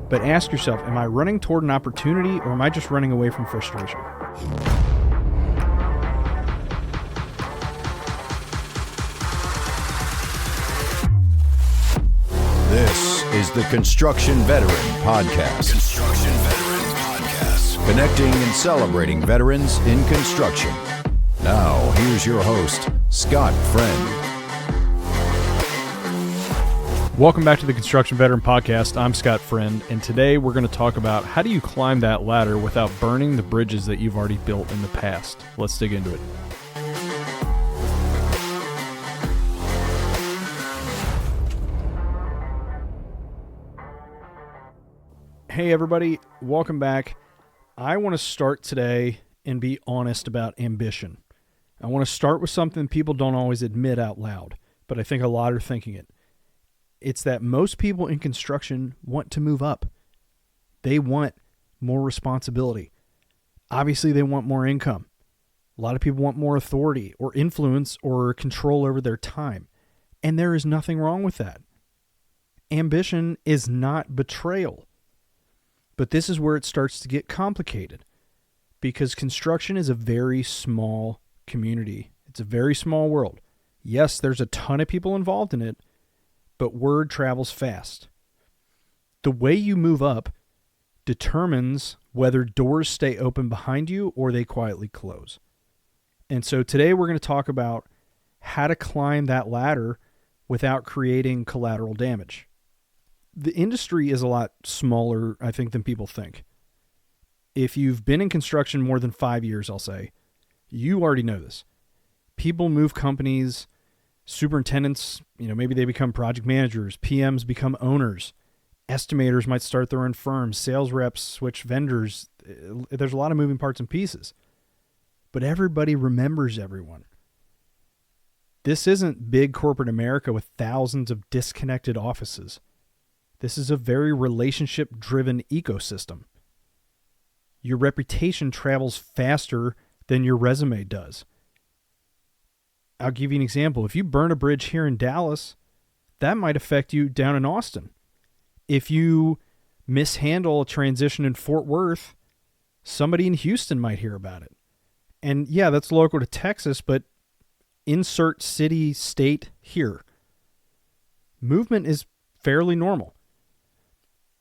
But ask yourself, am I running toward an opportunity or am I just running away from frustration? This is the Construction Veteran Podcast. Construction Veteran Podcast. Connecting and celebrating veterans in construction. Now, here's your host, Scott Friend. Welcome back to the Construction Veteran Podcast. I'm Scott Friend, and today we're going to talk about how do you climb that ladder without burning the bridges that you've already built in the past. Let's dig into it. Hey everybody, welcome back. I want to start today and be honest about ambition. I want to start with something people don't always admit out loud, but I think a lot are thinking it. It's that most people in construction want to move up. They want more responsibility. Obviously, they want more income. A lot of people want more authority or influence or control over their time. And there is nothing wrong with that. Ambition is not betrayal. But this is where it starts to get complicated because construction is a very small community. It's a very small world. Yes, there's a ton of people involved in it, but word travels fast. The way you move up determines whether doors stay open behind you or they quietly close. And so today we're going to talk about how to climb that ladder without creating collateral damage. The industry is a lot smaller, I think, than people think. If you've been in construction more than 5 years, I'll say, you already know this. People move companies, superintendents, maybe they become project managers, PMs become owners, estimators might start their own firms, sales reps switch vendors. There's a lot of moving parts and pieces. But everybody remembers everyone. This isn't big corporate America with thousands of disconnected offices. This is a very relationship-driven ecosystem. Your reputation travels faster than your resume does. I'll give you an example. If you burn a bridge here in Dallas, that might affect you down in Austin. If you mishandle a transition in Fort Worth, somebody in Houston might hear about it. And yeah, that's local to Texas, but insert city, state here. Movement is fairly normal.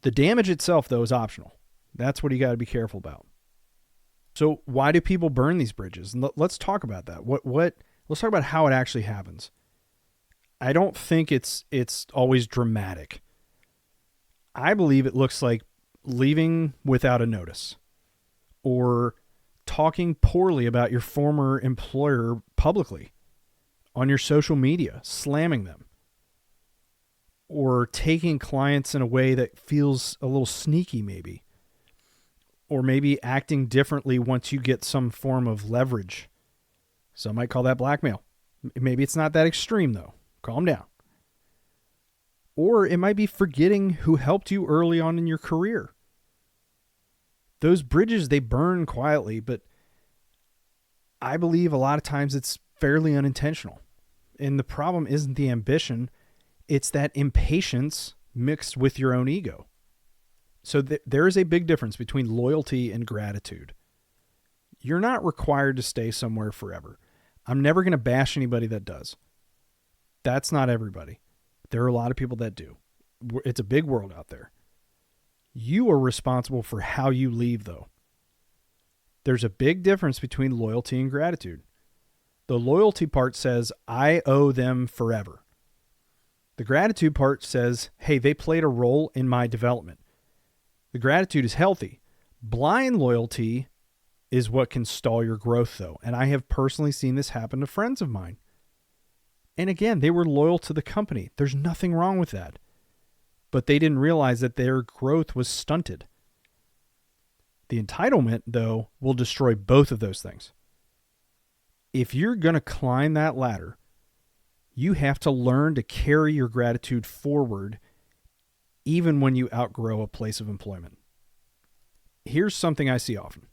The damage itself, though, is optional. That's what you got to be careful about. So why do people burn these bridges? And let's talk about that. Let's talk about how it actually happens. I don't think it's always dramatic. I believe it looks like leaving without a notice or talking poorly about your former employer publicly on your social media, slamming them, or taking clients in a way that feels a little sneaky maybe, or maybe acting differently once you get some form of leverage. Some might call that blackmail. Maybe it's not that extreme though. Calm down. Or it might be forgetting who helped you early on in your career. Those bridges, they burn quietly, but I believe a lot of times it's fairly unintentional. And the problem isn't the ambition, it's that impatience mixed with your own ego. So there is a big difference between loyalty and gratitude. You're not required to stay somewhere forever. I'm never going to bash anybody that does. That's not everybody. There are a lot of people that do. It's a big world out there. You are responsible for how you leave, though. There's a big difference between loyalty and gratitude. The loyalty part says, I owe them forever. The gratitude part says, hey, they played a role in my development. The gratitude is healthy. Blind loyalty is what can stall your growth, though. And I have personally seen this happen to friends of mine. And again, they were loyal to the company. There's nothing wrong with that. But they didn't realize that their growth was stunted. The entitlement, though, will destroy both of those things. If you're going to climb that ladder, you have to learn to carry your gratitude forward even when you outgrow a place of employment. Here's something I see often.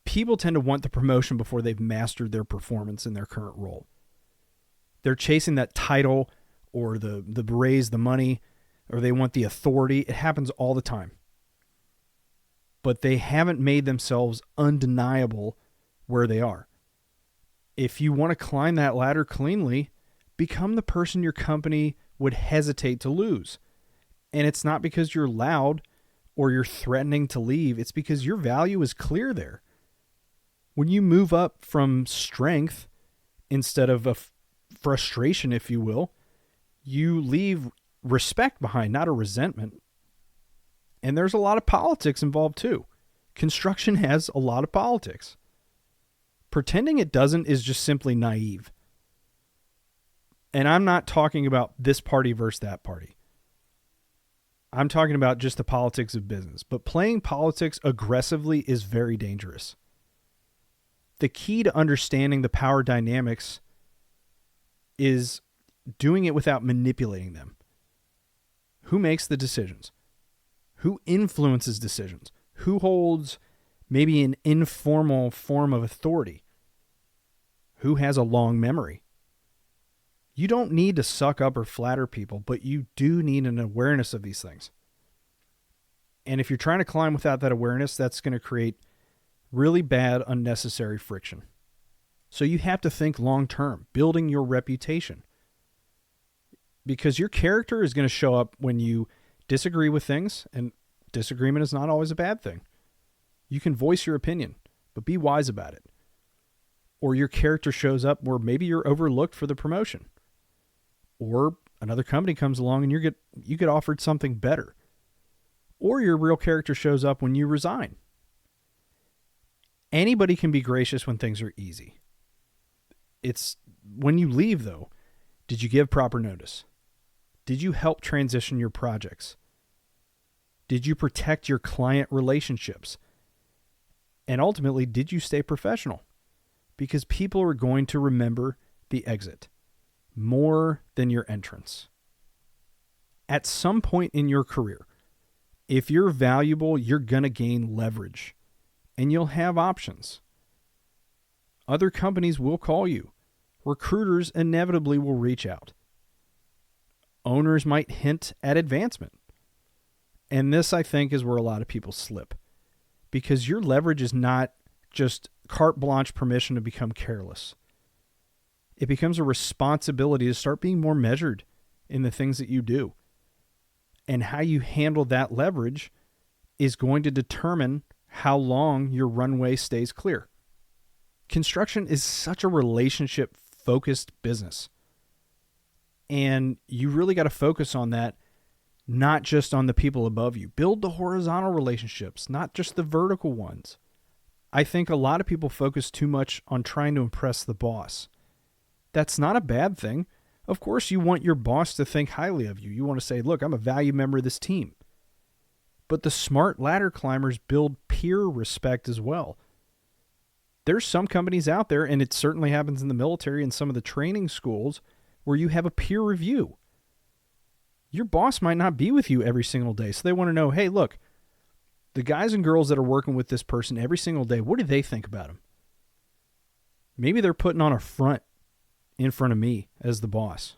People tend to want the promotion before they've mastered their performance in their current role. They're chasing that title or the raise, the money. or they want the authority. It happens all the time. But they haven't made themselves undeniable where they are. If you want to climb that ladder cleanly, become the person your company would hesitate to lose. And it's not because you're loud or you're threatening to leave. It's because your value is clear there. When you move up from strength instead of a frustration, if you will, you leave respect behind, not a resentment. And there's a lot of politics involved too. Construction has a lot of politics. Pretending it doesn't is just simply naive. And I'm not talking about this party versus that party. I'm talking about just the politics of business. But playing politics aggressively is very dangerous. The key to understanding the power dynamics is doing it without manipulating them. Who makes the decisions? Who influences decisions? Who holds maybe an informal form of authority? Who has a long memory? You don't need to suck up or flatter people, but you do need an awareness of these things. And if you're trying to climb without that awareness, that's going to create really bad, unnecessary friction. So you have to think long term, building your reputation. Because your character is going to show up when you disagree with things, and disagreement is not always a bad thing. You can voice your opinion, but be wise about it. Or your character shows up where maybe you're overlooked for the promotion. Or another company comes along and you get offered something better. Or your real character shows up when you resign. Anybody can be gracious when things are easy. It's when you leave, though, did you give proper notice? Did you help transition your projects? Did you protect your client relationships? And ultimately, did you stay professional? Because people are going to remember the exit more than your entrance. At some point in your career, if you're valuable, you're going to gain leverage and you'll have options. Other companies will call you. Recruiters inevitably will reach out. Owners might hint at advancement. And this, I think, is where a lot of people slip. Because your leverage is not just carte blanche permission to become careless. It becomes a responsibility to start being more measured in the things that you do. And how you handle that leverage is going to determine how long your runway stays clear. Construction is such a relationship-focused business. And you really got to focus on that, not just on the people above you. Build the horizontal relationships, not just the vertical ones. I think a lot of people focus too much on trying to impress the boss. That's not a bad thing. Of course, you want your boss to think highly of you. You want to say, look, I'm a valued member of this team. But the smart ladder climbers build peer respect as well. There's some companies out there, and it certainly happens in the military and some of the training schools, where you have a peer review. Your boss might not be with you every single day, so they want to know, hey, look, the guys and girls that are working with this person every single day, what do they think about him? Maybe they're putting on a front in front of me as the boss.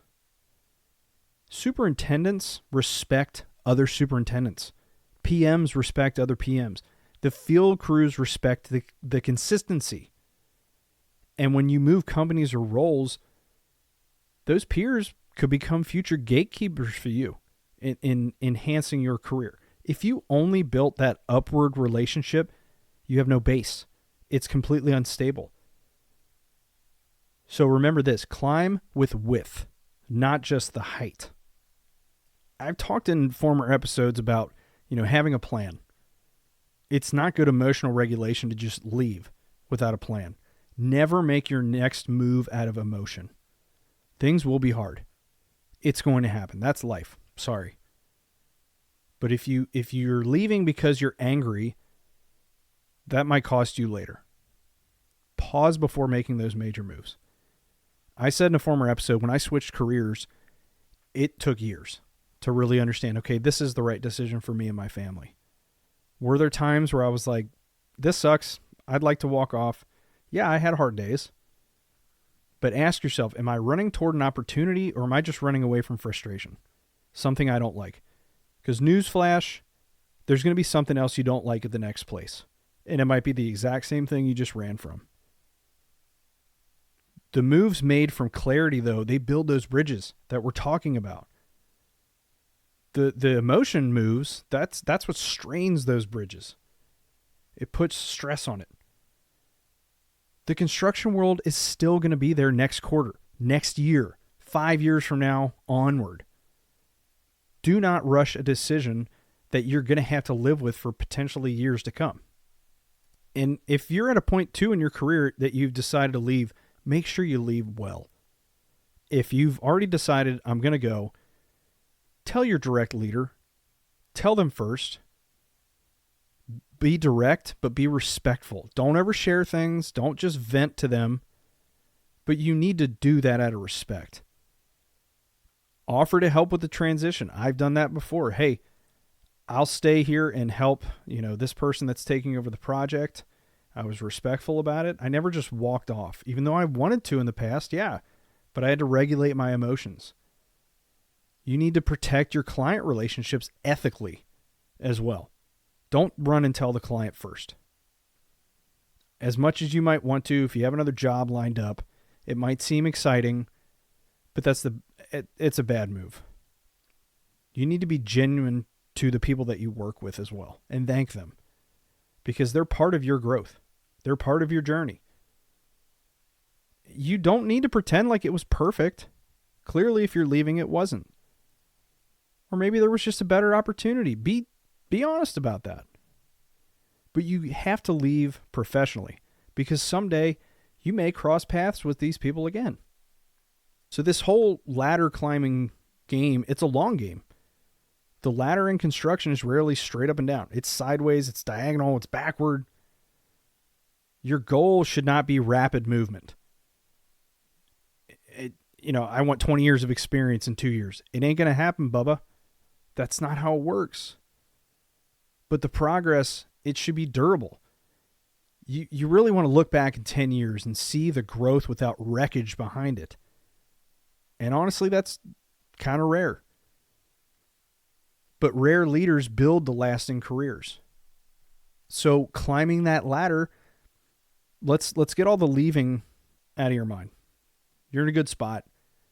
Superintendents respect other superintendents. PMs respect other PMs. The field crews respect the consistency. And when you move companies or roles, those peers could become future gatekeepers for you in enhancing your career. If you only built that upward relationship, you have no base. It's completely unstable. So remember this, climb with width, not just the height. I've talked in former episodes about, having a plan. It's not good emotional regulation to just leave without a plan. Never make your next move out of emotion. Things will be hard. It's going to happen. That's life. Sorry. But if you're leaving because you're angry, that might cost you later. Pause before making those major moves. I said in a former episode, when I switched careers, it took years to really understand, okay, this is the right decision for me and my family. Were there times where I was like, this sucks, I'd like to walk off? Yeah, I had hard days. But ask yourself, am I running toward an opportunity or am I just running away from frustration? Something I don't like. Because newsflash, there's going to be something else you don't like at the next place. And it might be the exact same thing you just ran from. The moves made from clarity, though, they build those bridges that we're talking about. The emotion moves, that's what strains those bridges. It puts stress on it. The construction world is still going to be there next quarter, next year, 5 years from now onward. Do not rush a decision that you're going to have to live with for potentially years to come. And if you're at a point too in your career that you've decided to leave, make sure you leave well. If you've already decided I'm going to go, tell your direct leader. Tell them first. Be direct, but be respectful. Don't overshare things. Don't just vent to them. But you need to do that out of respect. Offer to help with the transition. I've done that before. Hey, I'll stay here and help, this person that's taking over the project. I was respectful about it. I never just walked off, even though I wanted to in the past. Yeah, but I had to regulate my emotions. You need to protect your client relationships ethically as well. Don't run and tell the client first. As much as you might want to, if you have another job lined up, it might seem exciting, but it's a bad move. You need to be genuine to the people that you work with as well and thank them because they're part of your growth. They're part of your journey. You don't need to pretend like it was perfect. Clearly, if you're leaving, it wasn't. Or maybe there was just a better opportunity. Be honest about that. But you have to leave professionally because someday you may cross paths with these people again. So this whole ladder climbing game, it's a long game. The ladder in construction is rarely straight up and down. It's sideways, it's diagonal, it's backward. Your goal should not be rapid movement. I want 20 years of experience in 2 years. It ain't going to happen, Bubba. That's not how it works. But the progress, it should be durable. You really want to look back in 10 years and see the growth without wreckage behind it. And honestly, that's kind of rare. But rare leaders build the lasting careers. So climbing that ladder, let's get all the leaving out of your mind. You're in a good spot.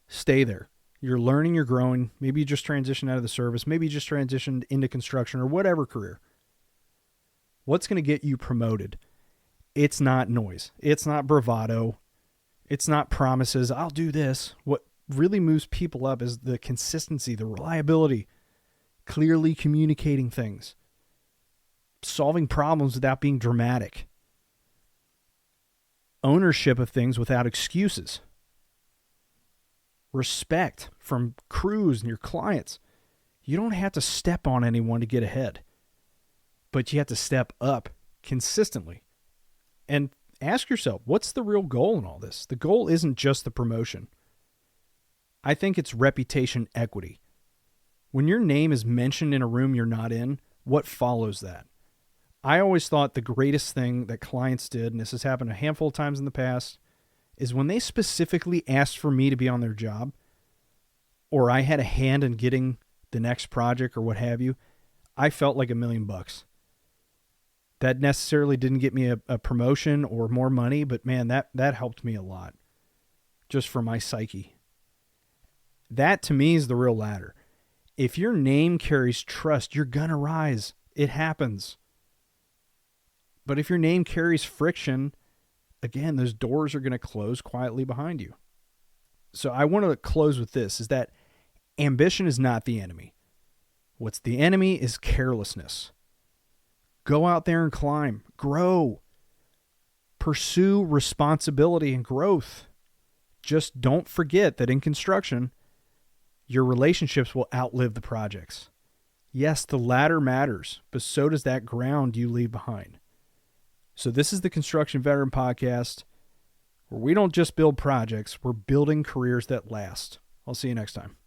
Stay there. You're learning, you're growing. Maybe you just transitioned out of the service. Maybe you just transitioned into construction or whatever career. What's going to get you promoted? It's not noise. It's not bravado. It's not promises. I'll do this. What really moves people up is the consistency, the reliability, clearly communicating things, solving problems without being dramatic, ownership of things without excuses, respect from crews and your clients. You don't have to step on anyone to get ahead, but you have to step up consistently. And ask yourself, what's the real goal in all this? The goal isn't just the promotion. I think it's reputation equity. When your name is mentioned in a room you're not in, what follows that? I always thought the greatest thing that clients did, and this has happened a handful of times in the past, is when they specifically asked for me to be on their job, or I had a hand in getting the next project or what have you, I felt like $1 million. That necessarily didn't get me a promotion or more money, but man, that helped me a lot just for my psyche. That to me is the real ladder. If your name carries trust, you're going to rise. It happens. But if your name carries friction, again, those doors are going to close quietly behind you. So I want to close with this, is that ambition is not the enemy. What's the enemy is carelessness. Go out there and climb, grow, pursue responsibility and growth. Just don't forget that in construction, your relationships will outlive the projects. Yes, the ladder matters, but so does that ground you leave behind. So this is the Construction Veteran Podcast, where we don't just build projects, we're building careers that last. I'll see you next time.